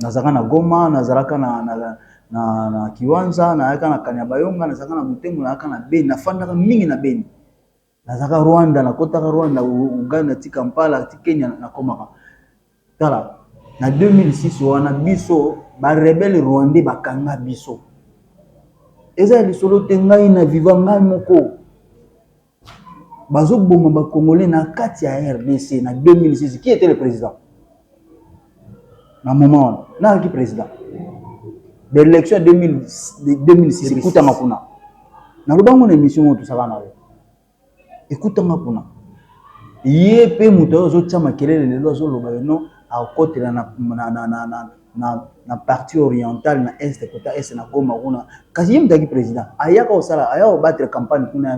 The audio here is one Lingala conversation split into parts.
nazaka na Goma, nazalaka na Kiwanja, nazalaka na Kanyabayonga, nazalaka na Butembo, nazalaka na Beni, nafandaka mingi na Beni. Nazalaka Rwanda, nakotaka Rwanda, Uganda, ti Kampala, ti Kenya nakomaka. Tala, na 2006 wana biso ba rebelle rwandais bakanga biso. Eza lisolo te ngai na viva ngai moko. Bazo bomba ba Congolais na kati ya RDC na 2006. Qui était le président? Na moment na qui président? De l'élection 2006 écoute ngakuna. Na lobango na émission moto saka na. Écoute ngakuna. Yé pe muto zo tchama kelele lelo zo loba no a côté na partie orientale na est kota est na Goma kuna. Kasi yim dagi président. Ayaka osala aya battre campagne kuna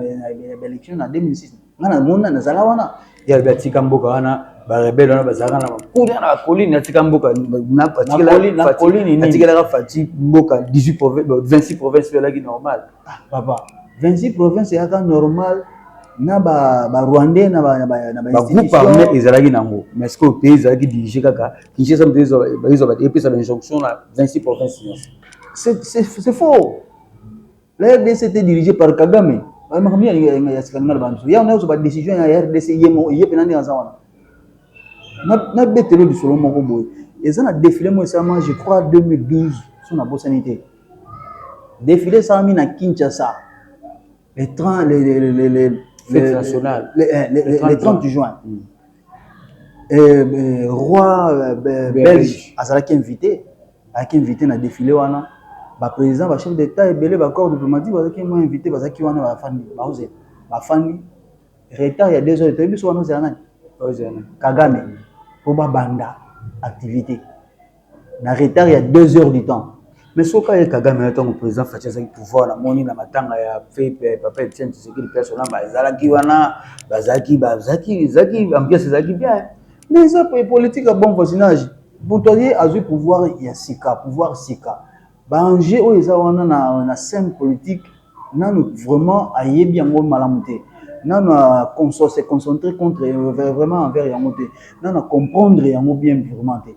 élection na 2006. Ngana mona na zala wana ya batika mboka wana ba rebelle wana bazaka na kuna na colline atika mboka na colline ni atika la fati mboka 18 provinces 26 provinces là qui normal. Ah papa 26 provinces yaka normal na ba Rwandais na ba institution armé ezalaki nango mais ce que le pays ezalaki dirigé kaka Kinshasa mtezo ba epesa ba injonction na 26 provinces. C'est faux. La RDC était dirigée par Kagame. Il y a une décision à RDC, il y a une décision de Solomon Robo. Et ça a défilé, je crois, en 2012, sur la Bossanité. Défilé, ça a mis à Kinshasa. Les 30 juin. Roi belge, a invité à défilé. Le président, le chef d'État et le corps diplomatique, ils m'ont invité parce qu'ils ont fait retard il y a 2 heures de temps. Kagame, pour banda activité. Na retard il y a 2 heures du temps. Mais ce cas Kagame est le président fait ça pouvoir la moni na matanga ya fait papa Etienne Tshisekedi personnel bazalaki wana bazaki ambiance zaki bien. Mais ça pour politique à bon voisinage. Boutolier a eu pouvoir il y a sika pouvoir sika. Banger o eza wana na scène politique nanu vraiment ayebi yango malamuté nanu se concentrer contre vraiment envers yango té nanu comprendre yango bien vraiment té.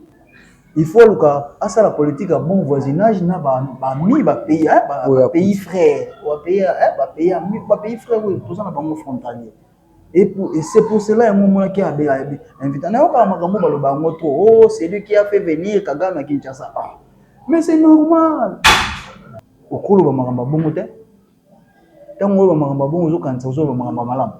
Il faut que à la politique à bon voisinage na pays frères pays frères oui tout ça na bango frontalier et c'est pour cela un qui a invité na pas makambo baloba ngo trop oh c'est lui qui a fait venir Kagame à Kinshasa. Mais c'est normal. Au cours de ma bongo te. Tant que ma bongo zo kan so ma malam.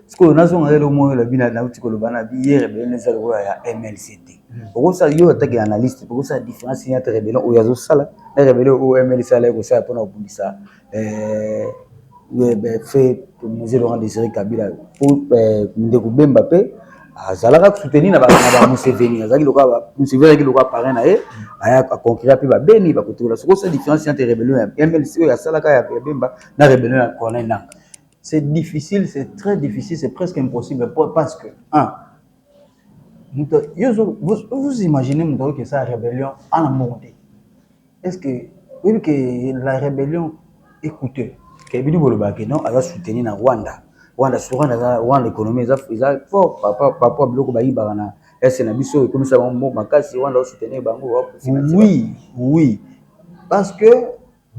Ce que nous avons le mot la bina na uti ko lobana bi hier be les algo ya MLCT. Pour ça yo attaque analyste pour ça différence entre rebellion ou yazo sala la rebellion ou MLC ala ko ça pour obundisa fait pour monsieur Laurent Désiré Kabila pour Ndeko Mbappé azalaka soutenir na ba Museveni azali loka Museveni ki loka parrain na e aya conquérir pe ba beni ba kotola so ça différence entre rebellion et MLC ya salaka ya Bemba na rebellion ya Corneille Nangaa. C'est difficile, c'est très difficile, c'est presque impossible parce que vous imaginez que ça rébellion en montée. Est-ce que oui que la rébellion écoutez que bini boloba que non ala soutenir na Rwanda sur Rwanda économie ça fort papa bloko ba yibana na est na biso comme ça bon makasi Rwanda soutenir bango oui parce que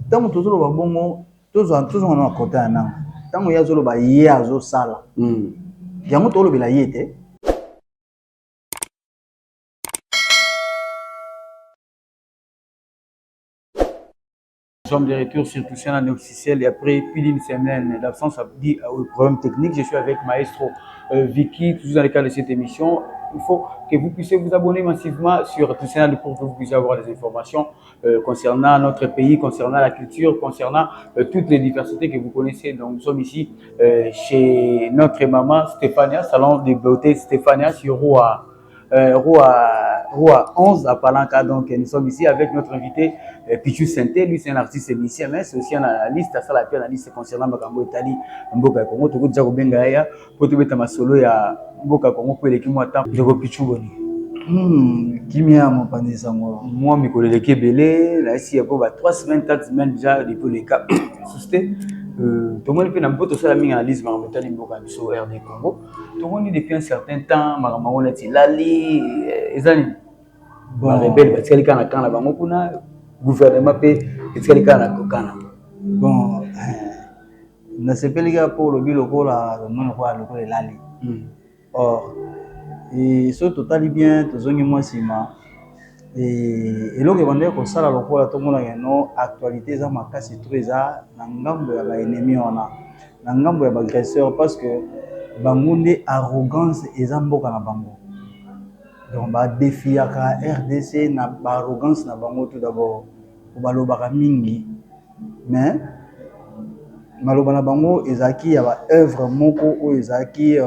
tant que toujours ba bongo toujours na côté na tant que yazolo ba yazo sala yango tolo bila yete. Nous sommes de retour sur tout ça officiel et après plus d'une semaine d'absence dit au problème technique, je suis avec Maestro Vicky, toujours dans le cadre de cette émission. Il faut que vous puissiez vous abonner massivement sur tout ça pour que vous puissiez avoir des informations concernant notre pays, concernant la culture, concernant toutes les diversités que vous connaissez. Donc nous sommes ici chez notre maman Stéphania, salon de beauté Stéphania sur Roi 11 à Palanca. Donc nous sommes ici avec notre invité Pichu Senté. Lui c'est un artiste musicien mais c'est aussi un analyste, ça la analyste concernant Makambo Italie, Mboka Congo, tout déjà ko benga ya pour te mettre ma solo ya Mboka Congo pour les qui moi temps de Pichu boni. Kimia mon pandisa moi mi koleleke belé là ici il y a pas 3 semaines 4 semaines déjà depuis les cas susté tout le monde peut n'importe ça la mine analyse Makambo Italie Mboka Biso RD Congo tout le monde depuis un certain temps Makambo Lati Lali ezani Bon rebelle parce que kana kana bango kuna gouvernement pe etikali kana kokana. Bon nasepelika pour le bilokola non quoi le ko elali. Or et so totali bien tozongi moi sima et eloko ebandeki kosala lokola tomonaka no actualité eza makasi to eza na ngambo ya baennemi wana na ngambo ya bagresseur parce que bango nde arrogance eza mboka na bango donc badefiaka RDC na baarrogance na bango tout d'abord po balobaka mingi mais maloba na bango ezalaki ya baœuvre moko oyo ezalaki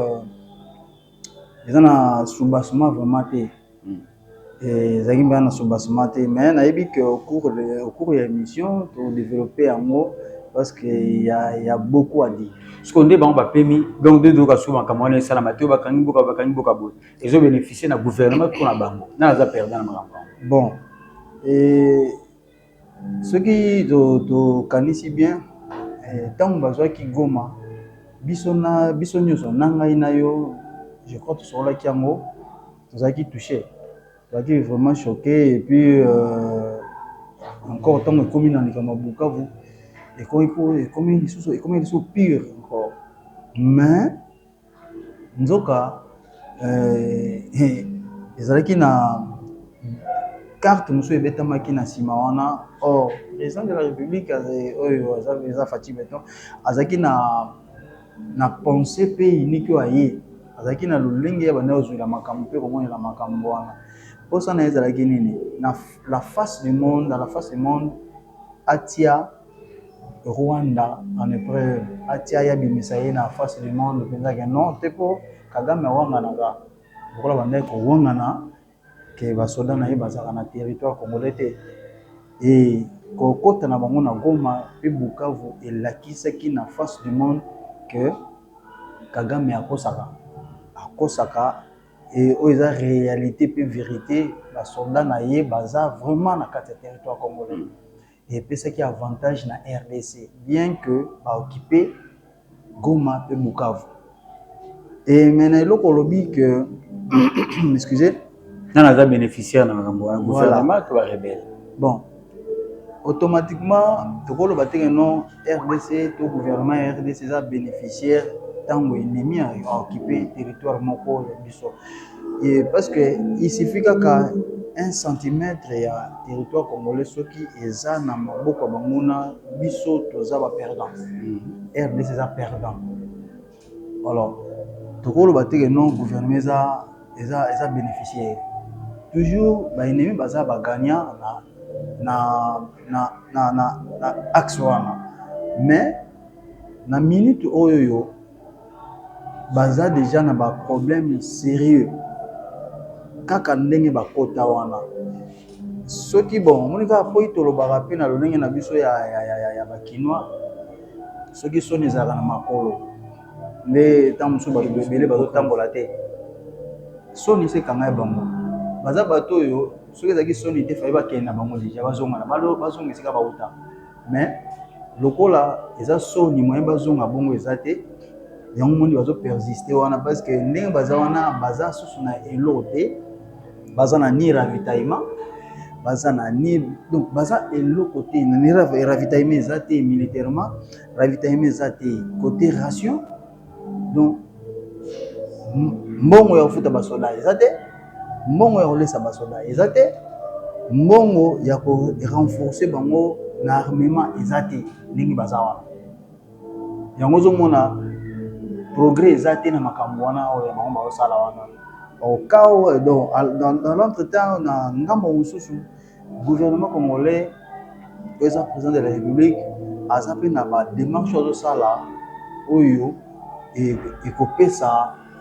eza na soubassement vraiment te ezalaki mbala na soubassement te mais nayebi que au cours ya émission todéveloppe yango parce que y a beaucoup à dire. Ce qu'on dit bango bapemi donc de doka souvent comme on est salama te bakangi boka boy ils ont bénéficié na gouvernement pour na bango na za perdre na makambo. Bon et ce qui to kanisi bien tant bazwaki Goma biso nyonso na ngai na yo je crois que sur la kiango tozaki touché tozaki vraiment choqué et puis encore tant que komi na likama Bukavu et comme lisusu pire encore mais nzoka ezalaki na carte mosusu ebetamaki na nsima wana or président de la république oyo eza Fatou Beton azalaki na pensée mpe unique oyo aye azalaki na lolenge ya banda ozwila makambo mpe komonela makambo wana mposa na ye ezalaki nini dans la face du monde atia Rwanda en épreuve atia yabimisa ye na face du monde mpenzaka non te mpo Kagame awanganaka lokola bandaki kowangana ke basoda na ye bazalaka na territoire congolais te e kokota na bango na Goma mpe Bukavu elakisaki na face du monde que Kagame akosaka et oyo eza réalité mpe vérité basoda na ye baza vraiment na kati ya territoire congolais et epesaki avantage na RDC bien que baoccupé Goma mpe Bukavu et maintenant eloko olobi que excusez na za bénéficiaire na makambo wana gouvernement to ba rebelle bon automatiquement tokoloba te non RDC to gouvernement RDC eza bénéficiaire tango ennemi a occupé territoire moko ya biso et parce que il suffit kaka 1 centimètre ya territoire congolais soki eza na maboko banguna biso toza ba perdant RDC eza perdant alors tokoloba te non gouvernement eza bénéficiaire toujours ba ennemi baza ba gagnant na axe wana mais na minute oyo baza déjà na ba problème sérieux kaka ndenge bakota wana soki bon monika po itolobaka pe na lolenge na biso ya bakinois soki soni ezalaka na makolo nde ntango mosusu bato ebele bazotambola te soni se ekanga ya bango baza bato oyo soki ezalaki soni te faye bakende na bango deja bazongana bazonga esika bauta mais lokola eza soni moyen bazonga bongo eza te yango mondi bazopersiste wana parce que ndenge baza wana baza susu na eloko te baza na ni ravitaillement baza na ni donc baza eloko te na ni ravitaillement eza te militairement ravitaillement eza te côté ration donc mbongo ya kofuta basoda eza te mbongo ya kolesa basoda eza te mbongo ya korenforcer bango na armement eza te ndenge baza wana yango ozomona progrès eza te na makambo wana oyo bango bazosala wana au cas où dans l'entretemps na ngambo mosusu gouvernement congolais oyo président de la république aza mpe na badémarche azosala oyo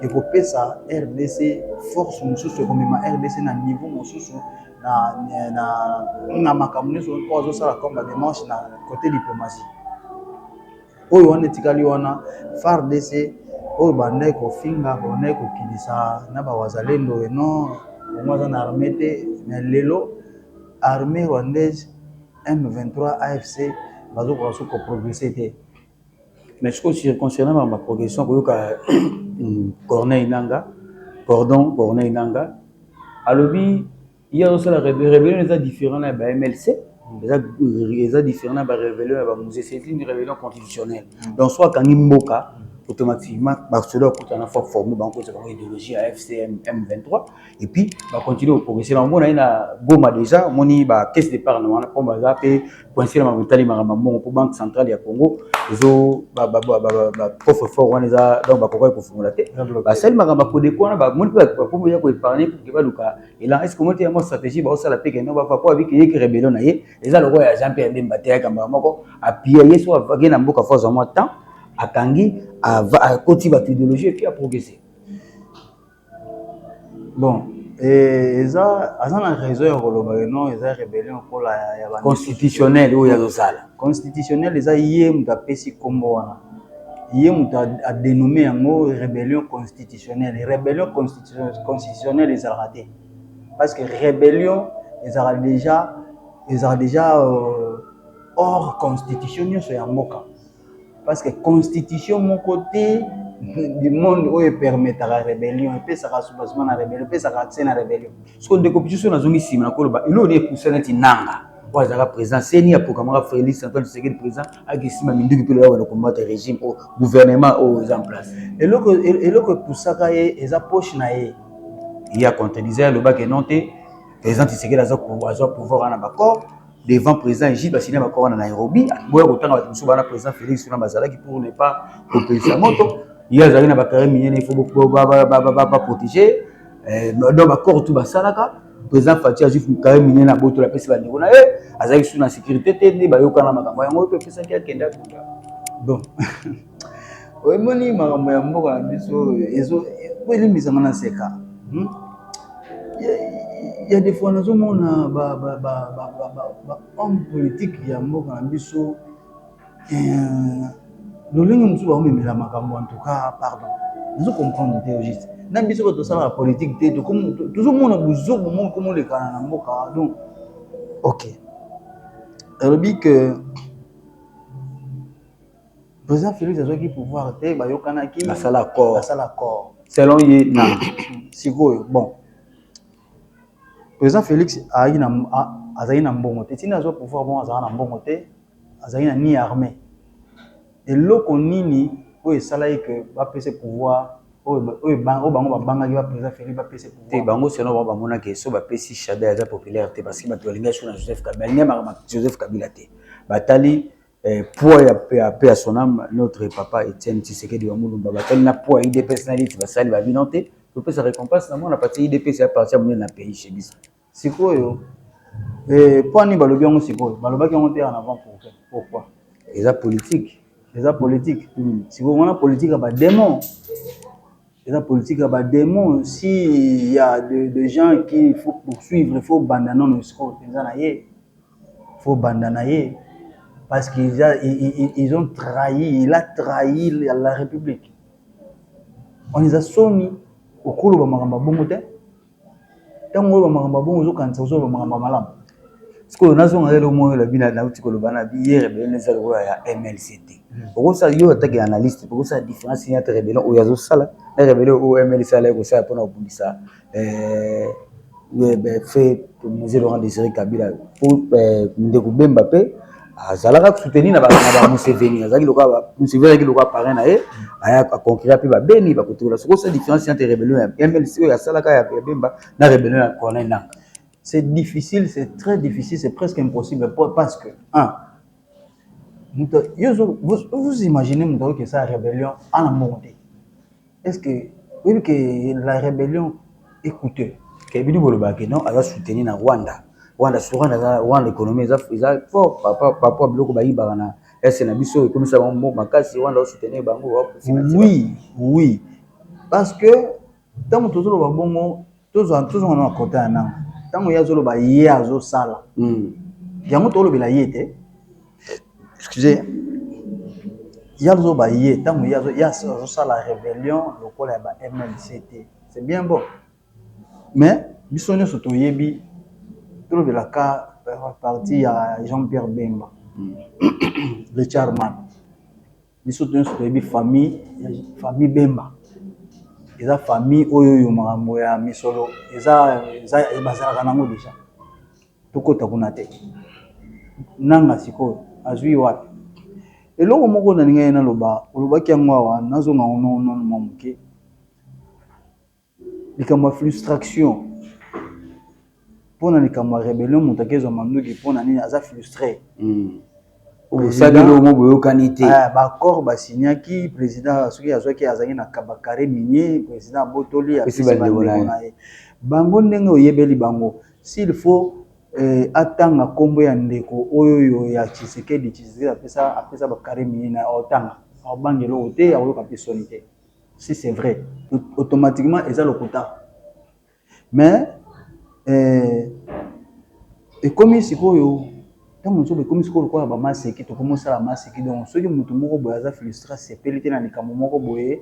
ekopesa RDC force mosusu ekomema RDC na niveau mosusu na makambo nyonso oyo azosala comme badémarche na côté diplomatie oyo wana etikali wana FARDC oyo bandaki kofinga bandaki kokilisa na bawazalendo eno bango aza na armée te mais lelo armée rwandaise M23 AFC bazokoka so koprogresse te mais ce qui concernant ma progression koyoka Corneille Nanga alobi il y a aussi la rébellion les différents là MLC les différents là rébellion c'est une rébellion constitutionnelle donc soit quand Mboka automatiquement Barcelone a une fois formé une idéologie à FCM M23 et puis va continuer au progresser là on a Goma déjà on a caisse de départ on a comme ça et coincé la mentalité maramamo pour banque centrale du Congo ils ont coffre fort on les a donc pourquoi pour formuler bah celle maramba pour des quoi bah mon pour bien épargner pour que va luka et là est-ce que moi tu as une stratégie bah ça la paix non va pas avec que rébellion na et ça le roi Jean-Pierre Bemba te kamba moko appuyer soit va gagner mboka force en temps à Tanguy, à continuer votre idéologie et puis à progresser. Bon, et ça, à la raison, non, ils ont rébellion pour la constitutionnelle ou yalosala. Constitutionnelle, ils ont hier m'ta pesi kombo wana. Hier m'ta a dénommé un mot rébellion constitutionnelle. Rébellion constitutionnelle, ils ont raté. Parce que rébellion, ils ont déjà hors constitutionnel sur un moka. Parce que constitution mon côté du monde où il permet la rébellion et puis ça va soubassement la rébellion et puis ça va accès la rébellion ce qu'on décomposition dans une ici na koloba il est poussé na tinanga wa za président seni pour camara Félix Antoine Tshisekedi président akisima minduki pele wa combattre régime au gouvernement aux en place et le pour ça et ça poche na il y a contredisait le bac non té président Tshisekedi a pouvoir en accord devant président Égypte signé un accord en Nairobi boya kotanga ba musu bana président Félix na bazala qui pour ne pas opérer moto il y a zali na bakare miniene il faut pas protéger donc accord tout basalaka président Fatia Jif bakare miniene na boto la pesi ba ndeko na azali sous la sécurité te ndi ba yokana makambo yango pe pesa ki akenda kuda bon oy moni makambo ya mboka na biso ezo ko elimbisa ngana seka il y a des fois nous on homme politique ya mboka na biso le ligne nous va même la makambo en tout cas pardon nous comprendre te juste na biso ko to sala politique te to comme toujours mon buzo mon comme le kana na mboka donc OK alors dit que président Félix a qui pouvoir te ba yokana ki la sala accord selon ye na siko bon président Félix a na mbongo te tina zo pouvoir bon azana mbongo te azana ni armée et loko nini o esala que ba pese pouvoir o bango banga ki ba président Félix ba pese pouvoir te bango selon ba mona ke so ba pesi Chada ya popularité parce que ba tolinga sur Joseph Kabila ngema Joseph Kabila te batali poids ya paix à son âme notre papa Étienne Tshisekedi wa Mulumba batali na poids idée personnalité basali ba binonté pour que ça récompense na mona partie IDP c'est à partir de na pays chez biso sikoyo poni balobi yango sikoyo balobaki yango te en avant pourquoi eza politique sikoyo wana politique ba démon eza politique ba démon si il y a de gens qui faut poursuivre il faut bandana no sikoyo penza na ye faut bandana ye parce qu'ils ont trahi il a trahi la République on les a soni okolo ba makamba bongo te tango ba makamba bongo zo kanisa zo ba makamba malamu siko nazo ngalo mo la bina na uti koloba na bière rebellion za lo ya MLCT oko sa yo attaque analyste oko sa différence entre rebellion o yazo sala na rebellion o MLC ala ko sa pona obundisa fait Mzee Laurent Désiré Kabila pour ndeko Bemba pe azalaka soutenir na ba Museveni azali loka Museveni ki loka parrain na ye aya conquérir pe ba beni ba kotola soko sa différence entre rebellion ya MLC ya salaka ya Bemba na rebellion ya Corneille Nangaa c'est difficile c'est très difficile c'est presque impossible parce que vous imaginez que ça rébellion en monté est-ce que oui que la rébellion écoutez Kebini bolobaki non ala soutenir na Rwanda sur Rwanda économie ça fort papa biloko ba yibaka na est na biso comme ça bon makasi Rwanda soutenir bango oui parce que tant que tozolo ba bongo tous on a côté na tant que yazolo ba ye azo sala yango tolo bila yete excusez yazo ba ye tant que yazo sala rébellion lokola ba MLCT c'est bien bon mais bisonyo soto yebi tolo bila ka parti à Jean-Pierre Bemba Richard Man bisonyo soto yebi famille Bemba eza famille oyo makambo ya misolo eza bazalaka nango déjà tokota kuna te nanga sikoyo azwi wapi eloko moko na ninga yena loba olobaki yango awa nazonga ono moke likambo ya frustration mpona likambo ya rébellion moto akezwa manduki mpona nini aza frustré osaleli omo boyokani te baaccord basignaki président soki azwaki azalaki na bakare minier président abotoli apesi bandeko na ye bango ndenge oyebeli bango s'il faut atanga nkombo ya ndeko oyo ya Tshisekedi apesa bakare minier na otanga abangeli oyo te akoyoka mpe soni te si c'est vrai automatiquement eza lokuta mais ekomi sikoyo ntango mosusu ekomi sikoyo lokola bamaseki tokomosala maseki donc soki motu moko boye aza frustra sepeli te na likambo moko boye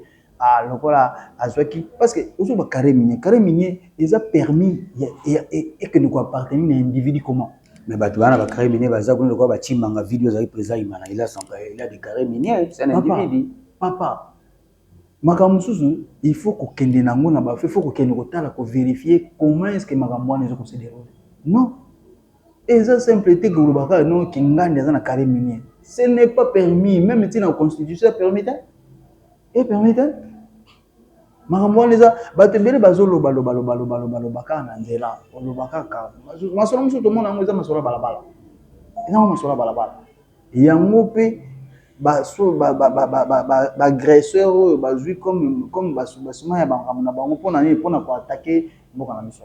lokola azwaki parce que ozo bakare minier eza permis ekende koappartenir na individu comment mais bato wana bakare minier baza kuna lokola batimbanga video ezali président imana il a des carré minier c'est un individu papa makambo mosusu il faut kokende nango na bafe il faut kokende kotala kovérifier comment est-ce que makambo wana ezoko se déroule non eza simple te kolobaka non kingandi aza na carré minier ce n'est pas permis même ntina na constitution permis te permis te makambo wana eza bato ebele bazoloba kaka na nzela oloba kaka masolo mosusu tomona yango eza masolo ya balabala eza masolo ya balabala yango mpe bagresseur oyo bazwi comme basuma ya makambo na bango mpona nini mpona koatake mboka na biso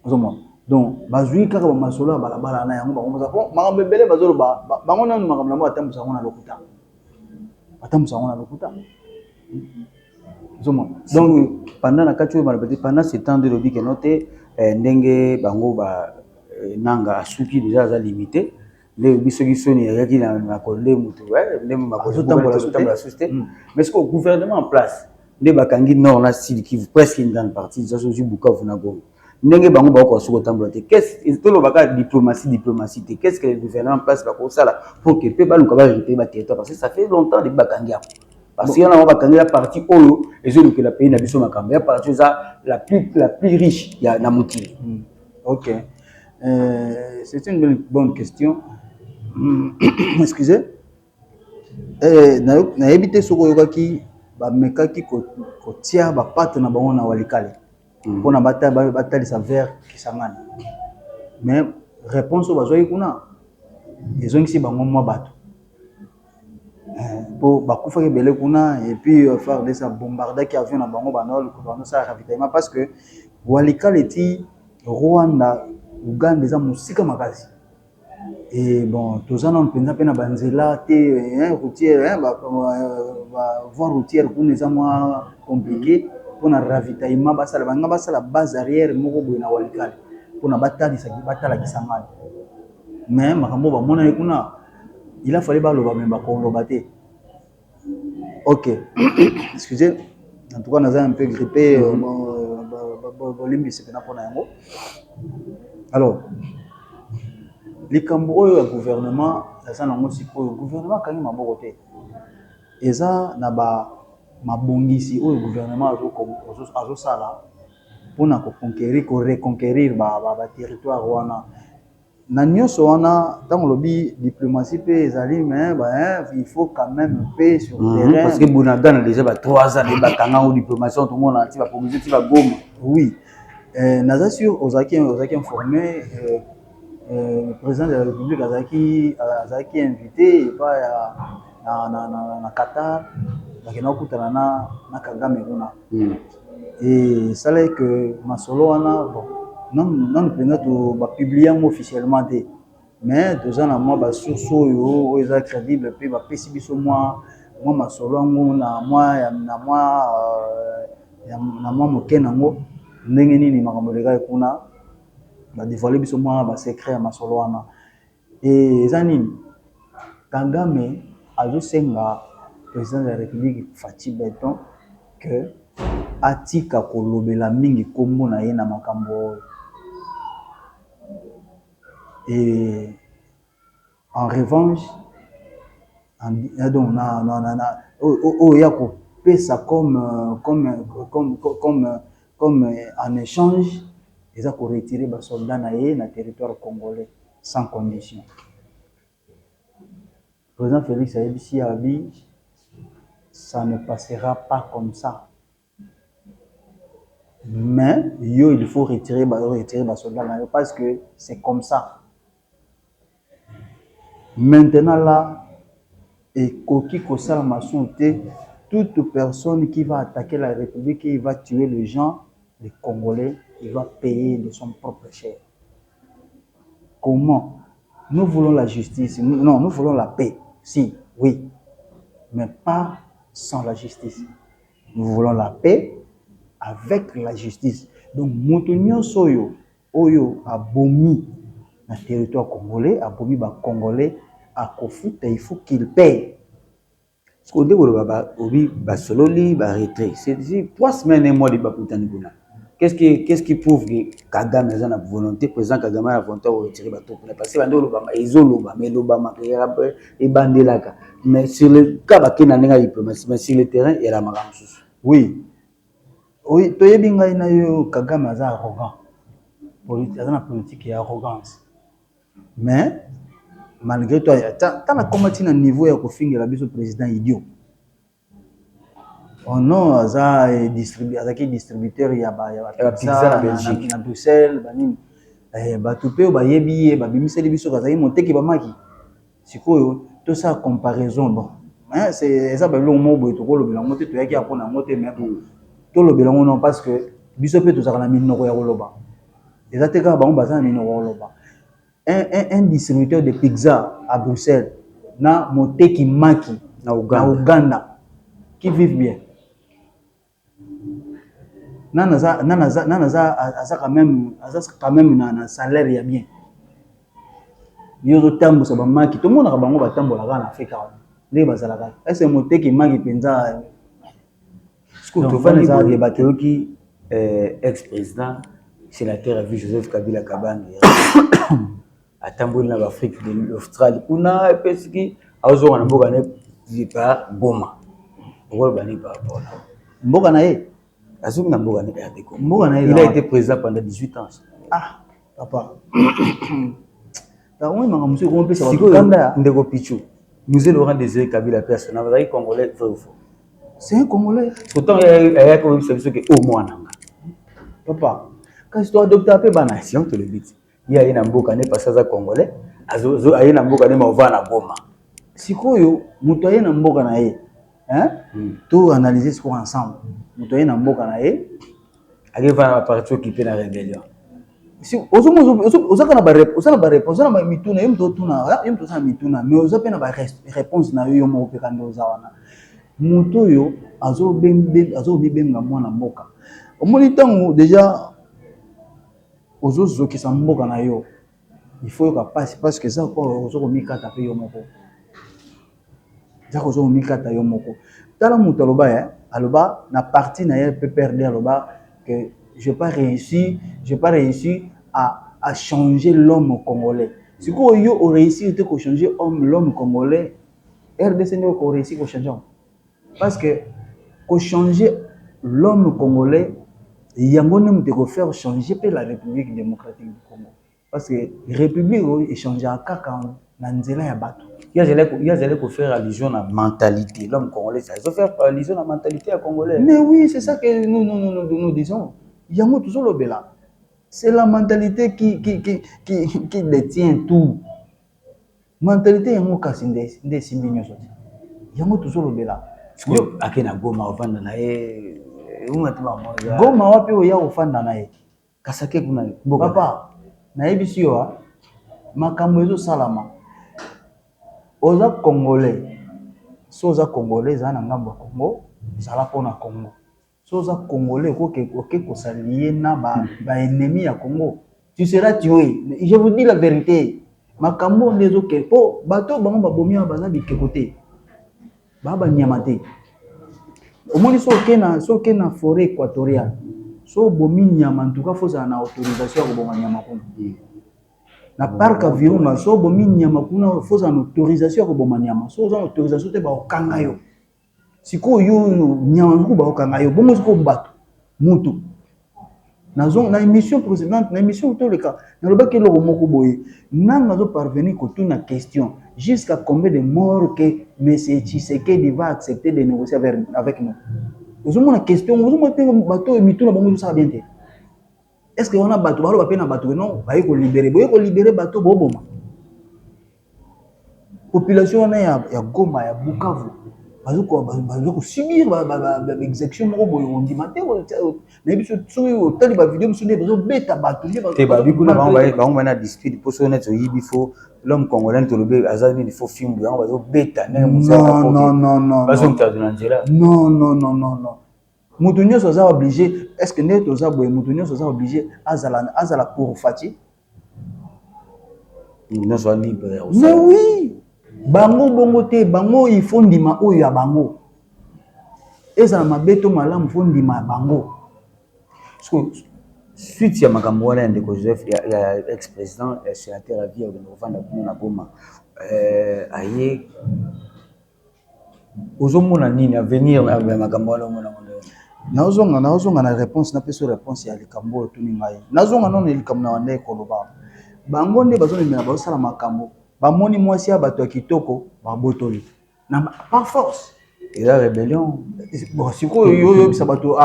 ozomona donc bazwi kaka bamasolo ya balabala na yango bango mpo makambo ebele bazoloba bango nanu makambo nango batambusa yango na lokuta donc pendant la kati oyo balobaki pendant ce temps de lobi keno te ndenge bango nanga asuki déjà aza limité nde bisoki soni eyaki na kolde motu nde makotambola susi te mais ce que gouvernement en place nde bakangi nord na sud kivu presque une grande partie ça ozwi bukavu na goma ndenge bango bakoka soki kotambola te tolobaka diplomatie te qu'est ce que le gouvernement en place bakosala pour que mpe baluka barécupérer baterritoire parce que ça fait longtemps depuis bakangi yango parce que yana bakangi la partie oyo ezolukela pays na biso makambo ya partie eza la plus riche ya na mokili. Ok, c'est une bonne question. Excusez. Nayebi te soki oyokaki bamekaki kotia bapate na bango na walikale mpona batalisa vers kisangani mais réponse oyo bazwaki kuna ezongisi bango mwa bato po bakufaki ebele kuna et puis FARDC bombardaki avion na bango bandosala ravitaillement parce que walikale ti Rwanda Uganda eza mosika makasi et bon toza nano mpenza mpe na banzela te routière voie routière kuna eza mwa compliqué mpona ravitaillement basala base arrière moko boye na walikale mpona batala kisangani mais makambo bamonani kuna il a fallu baloba me bakoloba te. Ok, excusez, en tout cas naza un peu grippé bolimbisi pena mpona yango. Alors likambo oyo ya gouvernement eza nango sikoyo gouvernement akangi maboko te eza na mabongisi oyo gouvernement azosala mpona koreconquérir baterritoire wana na nyonso wana ntango lobi diplomatie mpe ezali mais il faut quand même paix sur terrain parce que Bounagana déjà 3 ans bakanga ou diplomatie tomona ti bapromise ti bagoma. Oui, naza sûr ozaki informé le président de la République azaki invité na Qatar bakena kokutana na Kagame kuna et ça là que masolo wana bon non mpenza bapublie yango officiellement te mais toza na mwa basource oyo eza crédible mpe bapesi biso mwa masolo yango na mwa moke nango ndenge nini makambo elekaki kuna badévoile biso mwa basecret ya masolo wana e eza nini Kagame azosenga président de la République Fathi Beton que atika kolobela mingi kombo na ye na makambo oyo. Et en revanche, donc yako fait ça comme en échange, ils ont retiré les soldats dans le territoire congolais sans condition. Le président Félix Tshisekedi a dit, ça ne passera pas comme ça. Mais il faut retirer les soldats parce que c'est comme ça. Maintenant là, et Koki Kosala Massoute, toute personne qui va attaquer la République et il va tuer les gens, les Congolais, il va payer de son propre chair. Comment? Nous voulons la justice. Non, nous voulons la paix. Si, oui. Mais pas sans la justice. Nous voulons la paix avec la justice. Donc, Moutonio Soyo, Oyo a bomi dans le territoire congolais, a bomi les Congolais, à Kofu, il faut qu'il paye. Ce qu'on dit, c'est 3 semaines et mois de Baputanibuna. Qu'est-ce qui prouve que Kagame a la volonté, le président Kagame a la volonté de retirer les troupes? Parce que ils ont mais sur le cas de la diplomatie, mais sur le terrain, il y a la marque. Oui. Oui, tu es bien Kagame est arrogant. Il y a une politique et arrogance. Mais, malgré toi, tu as combattu à un niveau où tu as le président idiot. Oh non, il y a des distributeurs, il y a pizza en Belgique, à Bruxelles, tout ça comparaison. Bon. C'est ça, le mot tout le bilan non parce que bisope tout ça na minoko ya koloba ezateka bango baza na minoko koloba un distributeur de pizza à Bruxelles na moteki maki na Uganda qui vivent bien nanaza quand même na salaire ya bien yozo tambo sa ba maki tout le monde a bango batambola na Afrique les bazalaka est-ce moteki maki penza qui ex-président, sénateur a vu Joseph Kabila Kabange à Tambourine en Afrique de l'Australie. On a pesqué à Ozon Mbogane par Goma. Il a été président pendant 18 ans. Ah, papa. Nous allons Désiré Kabila personne. Vous avez Congolais, vrai ou faux? C'est un Congolais. Pourtant, il y a quand même ce qui est au moins. Papa, quand tu as adopté un peu banane, si on te le dit, il y a un Mbokane parce que c'est Congolais, il y a un Mbokane mais on va à Goma. Si vous avez un Mbokane, tout analyser ce qu'on ensemble. Vous avez un Mbokane, il y a un parti qui fait la rébellion. Si vous avez une réponse, vous avez une réponse, Mutoyo azo bibenga mwana mboka. Omoni tango déjà ozo ki sa mboka na yo. Il faut que passe parce que ça quoi ozo mikata pe yo moko. Ça ozo mikata yo moko. Tala muto aloba aloba na partie na ye peut perdre aloba que j'ai pas réussi à changer l'homme congolais. Si quoi yo au réussi de changer l'homme congolais, RDC ne ko réussi ko changer. Parce que pour changer l'homme congolais, il y a un de faire changer la République démocratique du Congo. Parce que la République est changée à Kaka, Nanzela et Bato. Il y a faire allusion à la mentalité. L'homme congolais, il faut faire allusion à la mentalité congolaise. Mais oui, c'est ça que nous disons. Il y a toujours le bela. C'est la mentalité qui détient tout. Mentalité, il y a des signes. Il y a toujours le bela. Akena Goma ofanda na ye ungatima moja Goma wapi oya ofanda na ye kasake kuna papa na yebisi yo makambo ezo salama oza congolais so oza congolais za na ngambo Congo zala pona Congo so oza congolais oke ko s'allier na ba ennemi ya Congo tu seras tué. Je vous dis la vérité makambo ndezo ke po bato bango babomia baza bikekote baba nyamate omoni so ke na forêt équatoriale so bomi nyama en tout cas faut na autorisation ko bonga nyama kuna na parc Virunga so bomi nyama kuna faut na autorisation ko bonga nyama so za autorisation te ba okanga yo siko yo nyama ko ba okanga yo bongo siko mbato mutu na émission précédente na émission to le cas na loba ke loko moko boye nanga zo parvenir ko tuna question jusqu'à combien de morts que monsieur Tshisekedi va accepter de négocier avec nous vous avez une question vous avez bateau mituna bongo ça bien té est-ce que on a bateau ba pe na bateau non ba ko libérer bateau boboma population na ya Goma ya Bukavu bazo subir exécution moko boye on dit matin na biso tso tali ba vidéo msune bazo beta bato te ba bi kuna ba na dispute pour sonner to yibi fo l'homme congolais to lobe azali il faut film ba bazo beta na non bazo mtaduna njela non mutu nyonso aza obligé est-ce que neto za boye mutu nyonso aza obligé azala pour fati non soit libre mais oui bango bongo te bango il faut ndima oyo ya bango ezala mabeto malamu faut ndima bango suite ya makambo wana ya ndeko Joseph ya ex-président ya sénateur avia okende kuna na Goma aye ozomona nini avenir ya makambo wana mona nazonga na réponse na peso réponse ya likambo tuni ngai nazonga non likambo na wande koloba bango nde bazomemela bazosala makambo bamoni mwasi ya bato ya kitoko babotoli na par force et la rébellion bon sikoyo yo bisa bato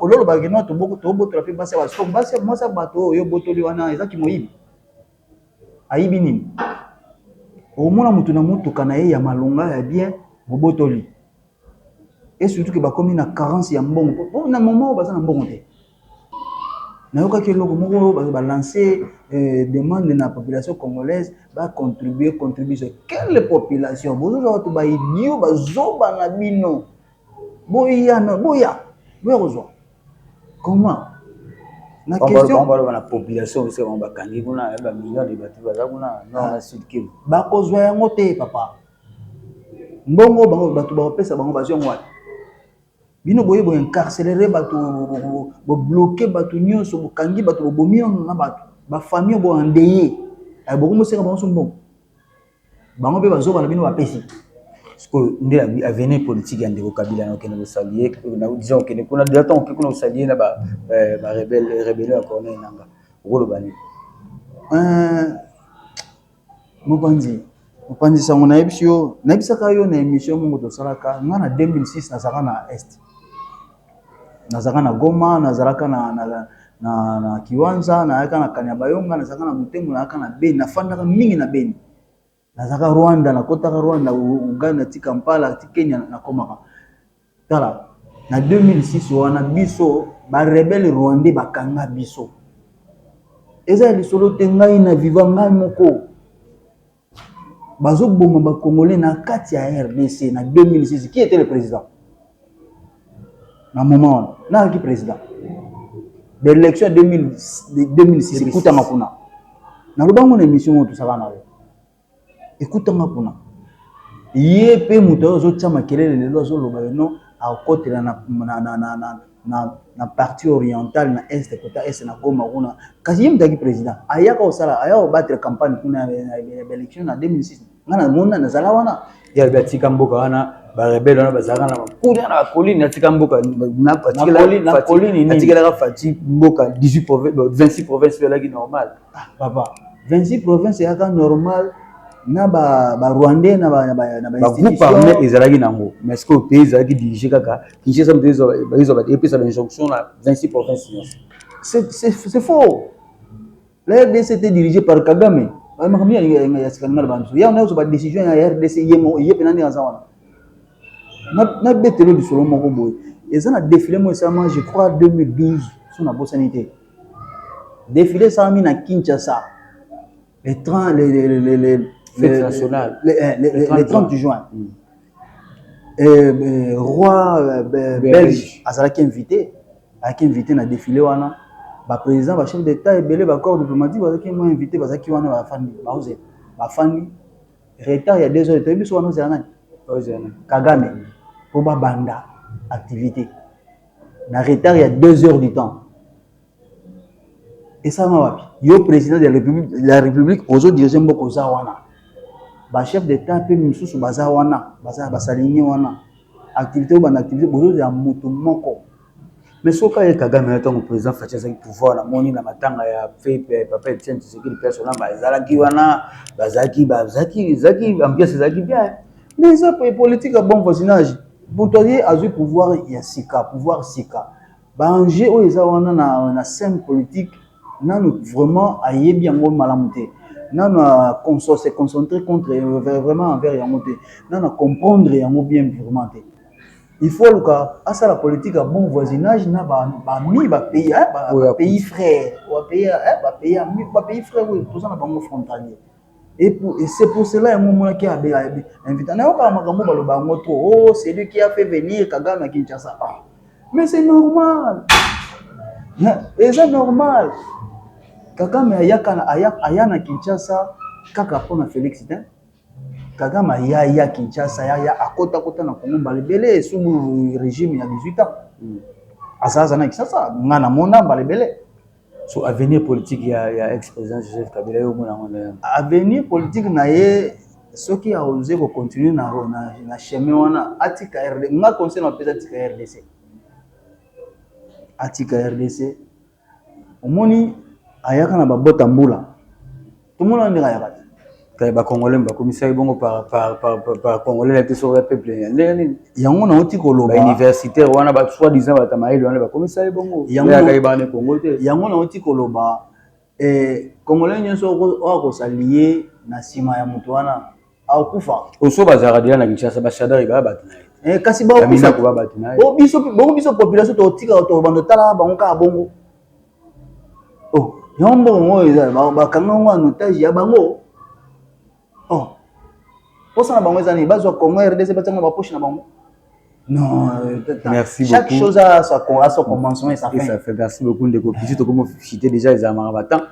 ololo bageno tobotola pe basi baso basi mwasi ya bato oyo botoli wana ezaki moyibi ayibi nini omona mutu na mutuka na ye ya malonga ya bien bobotoli et surtout que bakomi na carence ya mbongo na moment baza na mbongo te nayokaki eloko moko balancer demande na population congolaise ba contribuer quelle population bozoza bato baidio bazoba na bino boya kozwa comment na question na population c'est on bakangi kuna ba millions de bato baza kuna na Sud Kivu bakozwa yango te papa mbongo bango bato bapesa bango bazwa ngwa bino boye bo encarcérer bato bo bloquer bato nyonso bo kangi bato bo bomi na bato ba famille bo endeuillé ay boko mosenga bango sombo bango pe bazoba na bino bapesi parce que ndé avenir politique ya ndeko Kabila na kene saluer na disons que kuna déjà tant que kuna saluer na ba rebelle ya corner nanga okolo bani mopanzi sango na ebisio na bisaka yo na émission mongo to salaka ngana 2006 na saka na est nazaka na Goma nazalaka na Kiwanza nayaka na Kanyabayonga nazaka na Mutembo nayaka na Beni nafandaka mingi na Beni nazaka Rwanda nakotaka Rwanda Uganda ti Kampala ti Kenya nakomaka tala na 2006 wana biso ba rebelle rwandais bakanga biso eza lisolo te ngai na viva ngai moko bazo bomba ba congolais na kati ya RDC na 2006 qui était le président na moment na qui président de l'élection 2006 écoute makuna na lobango na émission tout ça na écoute makuna yé pe muto zo tama kelele lelo zo loba no a côté na partie orientale na est côté est na Goma kuna kasi yimdaki président ayaka osala aya battre campagne kuna élection na 2006 ngana mona na zala wana ya batika mboka wana ba rebelle wana bazaka na kuna na colline na tika mboka na colline ni tika la fati mboka 18 provinces 26 provinces là qui normal papa 26 provinces yaka normal na ba rwandais na ba groupe armé ezalaki nango mais est-ce que le pays ezalaki dirigé kaka Kinshasa mtezo ba epesa l'injonction na 26 provinces c'est faux la RDC était dirigée par Kagame makambi ya sikanala bantu ya na ba décision ya RDC yemo yepena ndi azawana na betelo du solo moko boy eza na défilé mo sama je crois 2012 sur na bosanité défilé ça mi na Kinshasa les 30 fête nationale le 30 juin roi belge azalaki invité na défilé wana ba président ba chef d'état ebele ba corps diplomatique bazaki mo invité bazaki wana ba fandi retard ya 2 heures de biso wana zana Kagame pour ba banda activité na retard ya 2 heures du temps et ça ma wapi yo président de la république ozo diriger mboko za wana ba chef d'état pe misusu baza wana baza basaligné wana activité ou ban activité bozo ya moto moko. Mais ce cas est Kagame est un président Fatia qui pouvoir la moni na matanga ya fait papa Etienne Tshisekedi personnel bazalaki wana bazaki ambiance zaki bien. Mais ça pour politique à bon voisinage. Bon toi a pouvoir ya sika, pouvoir sika. Ba enjeu o eza wana na scène politique nanu vraiment ayebi yango malamuté. Nanu se concentrer contre vraiment envers yango te. Nanu comprendre yango bien vraiment te. Il faut que ça la politique à bon voisinage na pays frères pays frères oui tout ça na bango frontalier et c'est pour cela un moment qui a invité na ka makambo baloba ngo trop oh c'est lui qui a fait venir Kagame à Kinshasa mais c'est normal et c'est normal Kagame aya na Kinshasa kaka pona Félix hein Kagame ya Kinshasa ya akota na Congo balebele sous le régime ya 18 ans. Asaza na Kinshasa ngana mona balebele. So avenir politique ya ex-président Joseph Kabila yo mona ngona. Avenir politique na ye soki a osé ko continuer na chemin wana atika RDC. Nga conseil na pesa atika RDC. Atika RDC. Omoni ayaka na babota mbula. Tout le monde ndira yakati. Ba Congolais ba commissaire bongo par Congolais la sur le peuple yango na oti koloba universitaire wana ba soit disant ba tamaïli wana ba commissaire bongo yango ka ba Congo te yango na oti koloba Congolais nyoso ko s'allier na sima ya mutu wana akufa oso bazara dia na Kinshasa ba shadari ba batina kasi ba kufa ko ba batina biso population to tika to bando tala bango ka bongo yombo ngo eza ba kanga ngo otage ya bango pour ça, on Congo RDC, non, merci chaque beaucoup. Chose a son commencement et sa fin. Ça fait merci beaucoup de copier. Tout comme citer déjà les Amarabatans.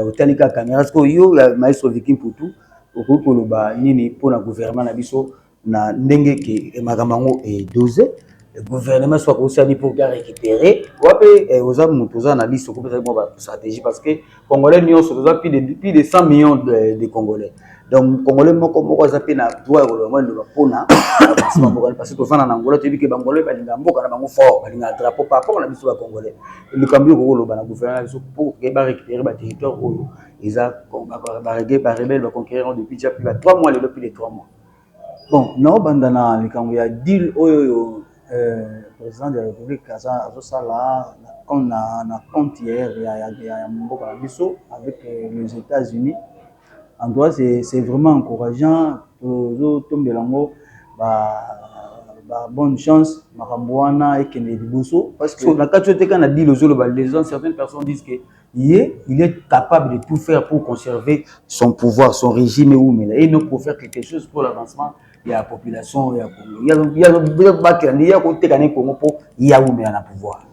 Au Talika Caméra, parce que yo la maestro Viking pour tout. Au coup le bas nini pour le gouvernement na biso na ndenge ke magamango et dosé. Le gouvernement soit aussi pour récupérer. Wapé aux hommes tous na biso pour faire une stratégie parce que Congolais nous sommes plus de 100 millions de Congolais. Donc Congolais moko zapi na droit au moins de pona parce que fana na Angola tu dis que Bangolais balinga mboka na bango fort balinga drapeau par rapport na biso ba Congolais le cambio ko lo bana gouvernement pour que ba récupérer ba territoire oyo isa ba rebelle ba conquérir depuis déjà plus de 3 mois depuis les 3 mois bon no bandana le cambio ya deal oyo président de la République azo sala comme na compte hier ya mboka na biso avec les États-Unis. En toi, c'est vraiment encourageant. Tombelango, bonne chance, Marambouana et Kennedy Bousso. Parce que les gens, certaines personnes disent qu'il est capable de tout faire pour conserver son pouvoir, son régime et non pour faire quelque chose pour l'avancement de la population. Il y a un pouvoir.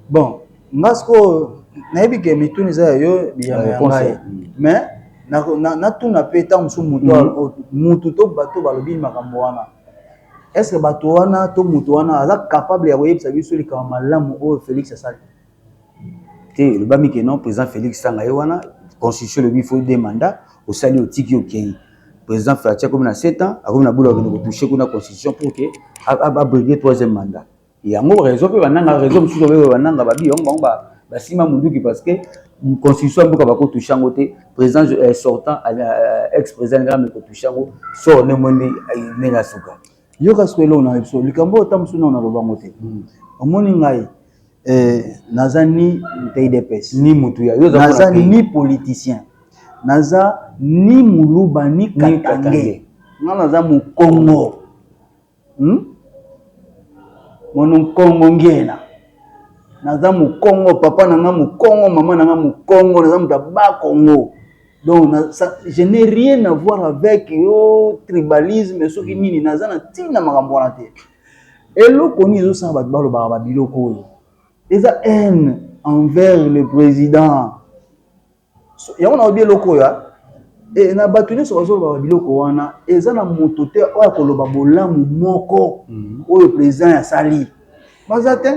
Bon, Nasco, Nabi Kemituniza, mais na tuna peta musu mutu to bato balobi makambo wana est-ce que bato wana to mutu wana aza capable ya koyebisa biso likama malamu oyo Félix asali te le bami ke non président Félix sanga ye wana constitution le faut des mandats au sali otiki okei président Fatia comme na 7 ans akomi na bula ko toucher kuna constitution pour que abréger 3e mandat yango raison pe bananga raison musu ko bananga babi yango basima munduki parce que constitution mboka bako touchango te président sortant ex-président ngame ko touchango so ne moni nenga suka yo kaswelo na episode likambo tamsuna na lobango te omoni ngai nazani TDPS ni mutu ya yo nazani ni politicien naza ni muluba ni katange naza mu Congo mono Congo ngena naza mu Congo papa nanga mu Congo maman nanga mu Congo naza muta ba Congo donc je n'ai rien à voir avec yo tribalisme soki nini naza na tina makambo wana te eloko ni zo sa ba balo ba biloko eza haine envers le président yango na obi eloko ya et na bato nyonso bazoloba ba biloko wana eza na moto te oyo koloba bolamu moko oyo président ya sali baza te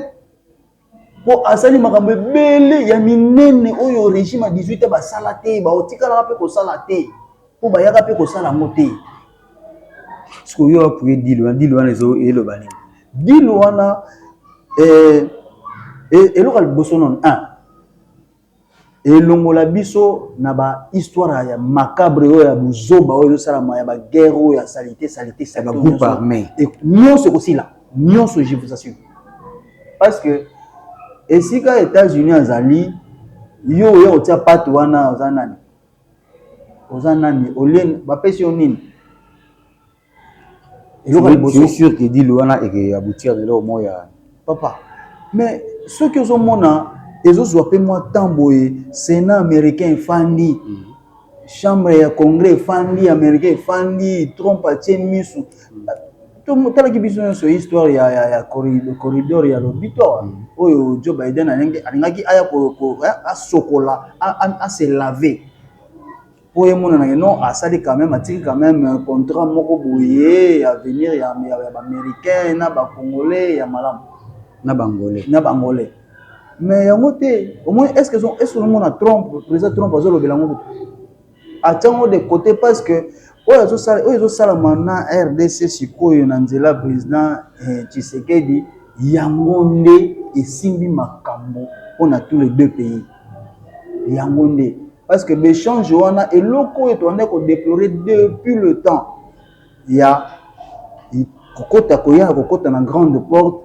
po asali makambo ebele ya minene oyo régime ya 18 basala te baotikalaka mpe kosala te po bayaka mpe kosala yango te siko yo apuye dilo wana eloba nini Deal wana eloko liboso non elongola biso na ba histoire ya macabre oyo ya buzoba oyo salama ya ba guerre oyo ya salité ba groupe armé et nyonso aussi là nyonso je vous assure parce que esika États-Unis azali yo otia pate wana ozanani olien bapesi yo nini je suis sûr que dit wana et aboutir de l'au moya papa mais ce que zo mona ezozwa pe moi tamboye Sénat américain fandi chambre ya congrès fandi américain fandi Trump atie misu tala ki biso nyonso histoire ya corridor ya l'auditoire oyo Joe Biden alingaki aya asokola se laver pour y mona non asali quand même atiki quand même contrat moko boye à venir ya américain na ba congolais ya malam na bangolais mais yango te au moins est-ce que mona Trump président Trump azolo belango atango de côté parce que oyo sala mana RDC sikoyo na nzela président Tshisekedi yango nde esimbi makambo on a tous les deux pays yango nde parce que l'échange wana eloko oyo toandaki kodéplorer depuis le temps ya kokota na grande porte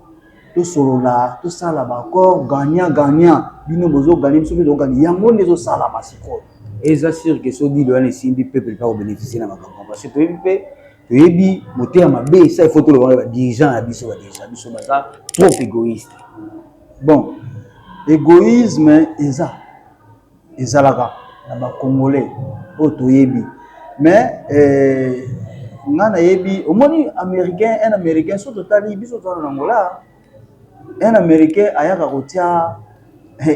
tosolola tosala baaccord gagnant bino bozo gagner biso mpe tokogagner yango nde ezosalama sikoyo eza sûr que so dilo wana esimbi peuple pa kobénéficie na makambo parce que toyebi motema mabe esa il faut toloba badirigeant ya biso baza trop égoïste. Bon égoïsme ezalaka na bacongolais oyo toyebi mais nga nayebi omoni un américain so totali biso tozala na Angola un américain ayaka kotia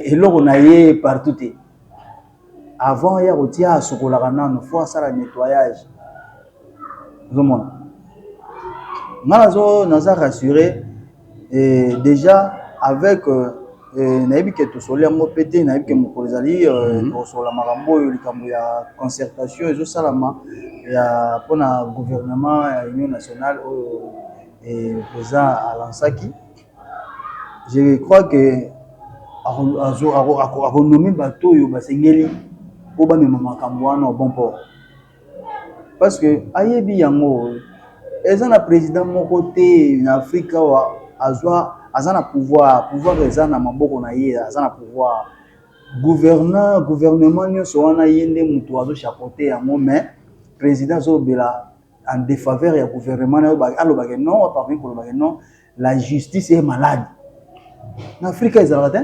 eloko na ye partout te avant ya kotia asokolaka nano faut asala nettoyage ozomona nga naza rassuré déjà avec nayebi ke tosoli yango mpe te nayebi ke mokolo ezali kosola makambo oyo likambo ya concertation ezosalama ya mpona gouvernement ya union nationale oyo président alansaki je crois que akonomi bato oyo basengeli po bamema makambo wana au bon port parce que ayebi yango eza na président moko te na Afrique awa aza na pouvoir eza na maboko na ye aza na pouvoir gouvernement nyonso wana ye nde moto azochapeauté yango mais président azobela en défaveur ya gouvernement nayo alobake non aparvenu kolobake non la justice est malade na Afrique ezalaka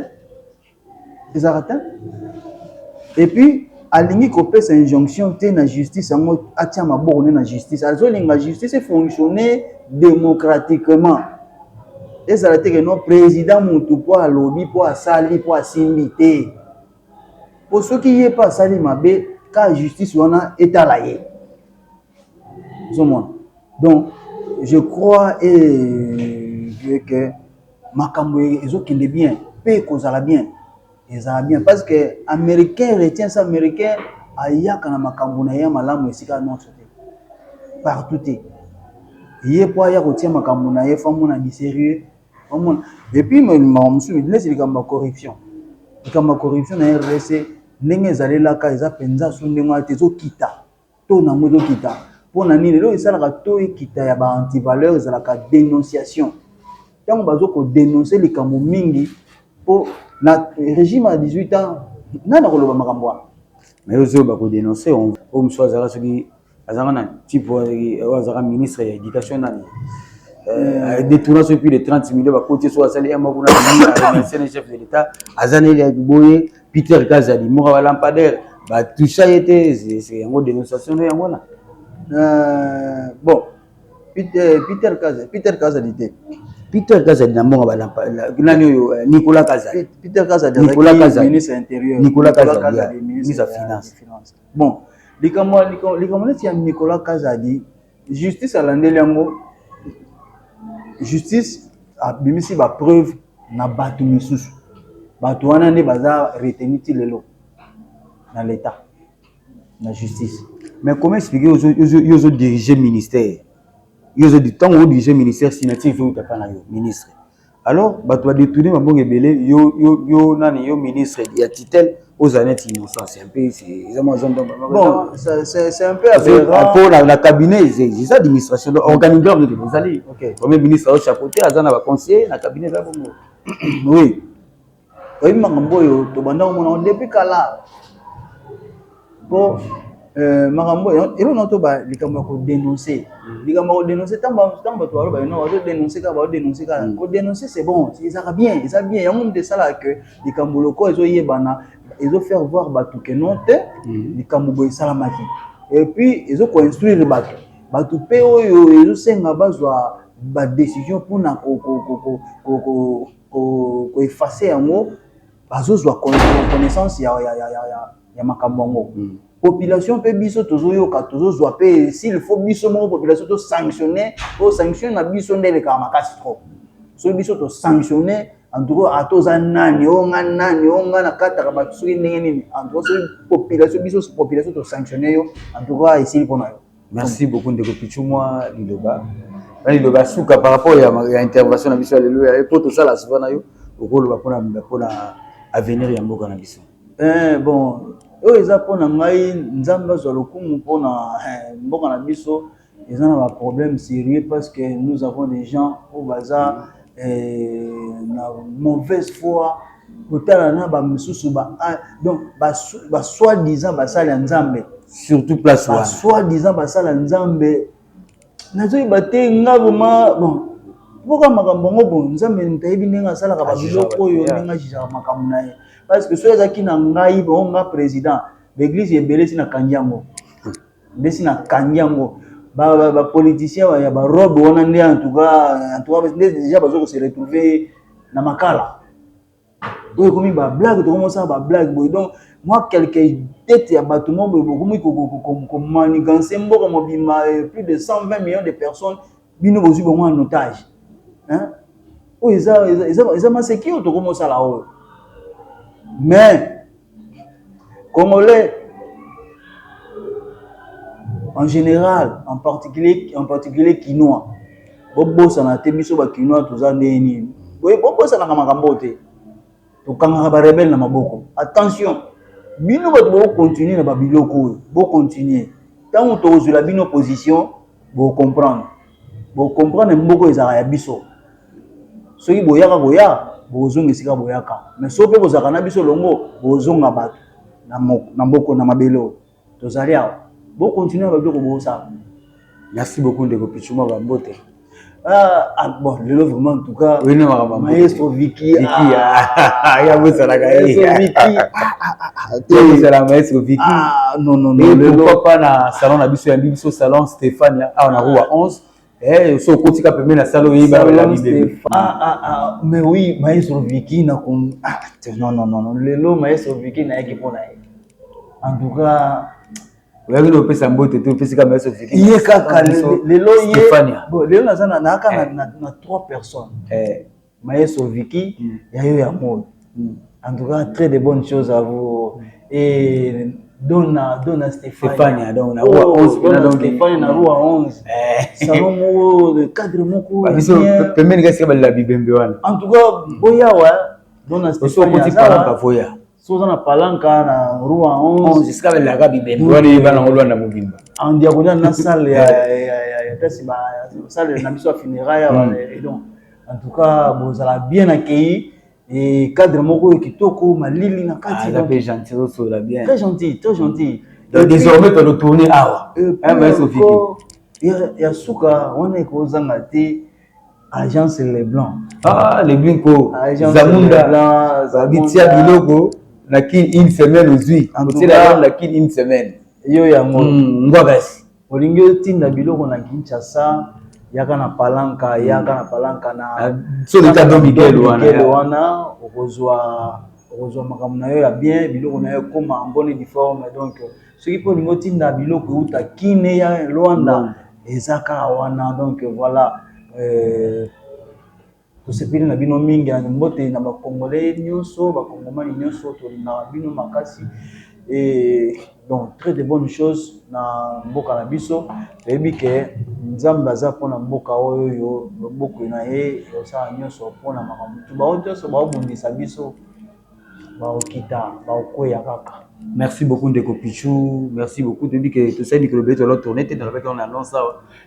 te et puis alingi kopesa injonction te na justice yango atia maboko ne na justice azolinga justice fonctionner démocratiquement ezala te ke non président mutu po alobi po asali po asimbi te po soki ye pa asali mabe ka justice wana etala ye zomona donc je crois que makambo ezokende bien pe kozala bien ezala bien parce que américain retient ça américain ayaka na makambo na ye malamu esika nyonso te partout te ye po aya kotia makambo na ye famona di sérieux et puis mosusu nesi likambo ya corruption na RDC ndenge ezalelaka eza mpenza so ndenge wana te ezokita to nango ezokita mpona nini lelo esalaka to ekita ya baantivaleur ezalaka dénonciation ntango bazokodénonce likambo mingi mpo na régime ya 18 ans nani akoloba makambo wana mais oyo bakodénonce oyo mosusu azalaka soki azalaka na type oyo azalaka ministre ya éducation nani détournant sur plus de 30 millions bakoti so asali ya moko na remercier le chef de l'état azaneli ya boye Peter Kazadi moko ba lampadaire ba toucha yete c'est yango dénonciation de yango na bon Peter Kazadi te Peter Kazadi na moko ba lampadaire nani oyo Nicolas Kazadi ministre intérieur Nicolas Kazadi ministre de finance bon likambo neti ya Nicolas Kazadi justice alandeli yango justice abimisi ba preuve na bato misusu bato wana nde baza retenu ti lelo na l'état na justice mais comment expliquer yozo diriger ministère Ils ont du temps où dirige ministère signature fait ou t'as pas ministre. Alors, bah tu vas détourner ma bonne belé yo ministre il y a titel aux années innocents. C'est un peu c'est bon, c'est un peu aberrant. Pour la cabinet, c'est ça l'administration, organigramme de vous allez. OK. Premier ministre au chapeauté, azana va conseiller, la cabinet va bon. Oui. Oui, makambo yo to banda mon depuis kala. Bon makambo yo ero na to ba likambo ko dénoncer. Likambo ko dénoncer tamba to alo ba no to dénoncer ka ba dénoncer ka. Ko dénoncer c'est bon, ça va bien, ça bien. Ya monde de ça là que likambo loko ezo yebana, ezo faire voir batu que non te likambo bo salamaki. Et puis ezo ko instruire batu. Batu pe oyo ezo senga bazwa ba décision pour na ko effacer yango bazozwa connaissance ya makambo. Population pe biso tozoyoka tozozwa pe s'il faut biso mo population to sanctionner na biso ndele ka makasi trop. So biso to sanctionner en tout cas atoza nani onga na kata ka batu soki ndenge nini en tout cas population biso population to sanctionner yo en tout cas ici pour yo. Merci beaucoup Ndeko Pichumwa Liloba. Liloba suka par rapport à intervention na biso alléluia et pour tout ça la souvent na yo okolo ba pona avenir ya mboka na biso. Bon oyo eza pona ngai nzambe azwa lokumu pona mboka na biso eza na ba problème sérieux parce que nous avons des gens au bazar na mauvaise foi kotala na ba misusu ba donc ba soi-disant basala nzambe surtout place ba soi-disant basala nzambe nazo ibate ngabuma bon pourquoi makambo ngo bon nzambe ntayebi ndenge asalaka ba biloko oyo ndenge jija makambo na ye parce que so ezaki na ngai bon nga président l'église ebele si na kandiango ndesi na kandiango ba politiciens ya ba robe wana nde en tout cas déjà bazo se retrouver na makala oyo komi ba blague to commencer ba blague boy donc moi quelques têtes ya bato mo boy bokomi ko manigancer mboka mobima plus de 120 millions de personnes bino bozu bongo en otage hein o ils ma sécurité to commencer là haut mais Congolais en général en particulier Kinois bobosa na te biso ba Kinois toza ndeni boy bobosa na makambo te to kanga ba rebelle na maboko attention bino ba to continuer na ba biloko bo continuer tant to ozula bino position bo comprendre mboko ezaka ya biso soki boyaka bozonga esika boyaka mais so pe bozaka na biso longo bozonga bato na mboko na mabelo tozali awa bo continuer ba biloko bosala. Merci beaucoup Ndeko Pichumwa Bambote. Bon, le vraiment en tout cas. Oui, non, Maestro Vicky. Il y a vous ça la Maestro Vicky. Non. Et pourquoi pas na salon na biso ya biso salon Stéphane on a roi 11. So kotika pembe na salon yiba la bible. Mais oui, Maestro Vicky na non. Lelo Maestro Vicky na yaki pona. En tout cas Wagi no pesa mbote te pesa kama Maestro Vicky. Iye kaka lelo Stéphania. Bon, lelo nazana na 3 personnes. Maestro Vicky, ya mode. En tout cas, très de bonnes choses à vous. Et Donna Stéphania, donc na roi 11, Donna Stéphania na roi 11. Salon mo de cadre moko. Pembe ngasi ka la bibembe wana. En tout cas, boya wa Donna Stéphania. So parlant ka voya. So na palanka na roi 11 jusqu'à la ga bibembe wana yiba na ngolwa na mobimba. En diagonale na salle ya tasiba salle na biso funérailles et donc en tout cas vous allez bien accueilli et cadre moko kitoko malili na kati la paix gentil so la bien très gentil donc désormais tu retourner awa Maestro Vicky ya suka wana ekozanga te agence les blancs les blancs Zamunda Zabitia biloko na une semaine aujourd'hui na une semaine yo yango ngwagasi olingi otinda biloko na Kinshasa yaka na palanka na so le cadeau Miguel wana okozwa makambo na yo ya bien biloko na yo koma en bonne forme donc soki po olingi otinda biloko uta kine ya Rwanda ezaka wana donc voilà tosepeli na bino mingi na mbote na bakongolais nyonso bakongomani nyonso tolingaka bino makasi et donc très de bonnes choses na mboka na biso ebi ke nzambe aza mpona mboka oyo loboko na ye osala nyonso mpona makambo tu bao nyonso baobundisa biso baokita baokweya kaka. Merci beaucoup Ndeko Pichou, merci beaucoup de dire que tout ça dit que le béton l'a tourné, dans le on annonce ça,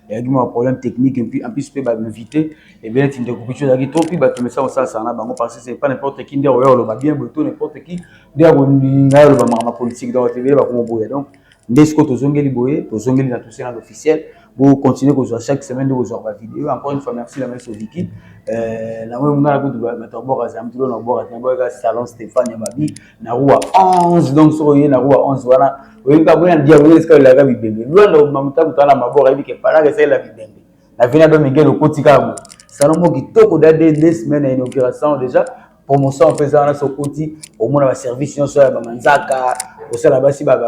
il y a eu un problème technique et puis en plus peut m'inviter et bien Ndeko Pichou a dit trop puis bah tu mets ça ça na bango parce que c'est pas n'importe qui dire ouais le va bien beto n'importe qui dire on a le ma politique dans TV ba comme boye donc dès que tu zongeli boye tu zongeli na tout ça l'officiel pour continuer que chaque semaine de vous avoir vidéo encore une fois merci la messe Vicky la moi on a la goût de mettre bord à zamtilo na bord à salon Stéphane Mabi na rua 11 donc so ye na rua 11 wana oyinga bona diabolo est-ce que la gabi bébé loin mamuta kutana maboro ebi ke para que c'est la bibembe la vina do Miguel Okotika salon mo kitoko da des semaines à inauguration déjà promotion en faisant na sokoti au moins la service nyonso ya ba manzaka osala basi ba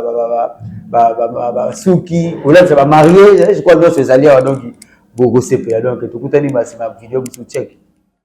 suki ola ça va marier je crois que ces alliés donc beaucoup c'est donc tout kutani basi ma vidéo musu check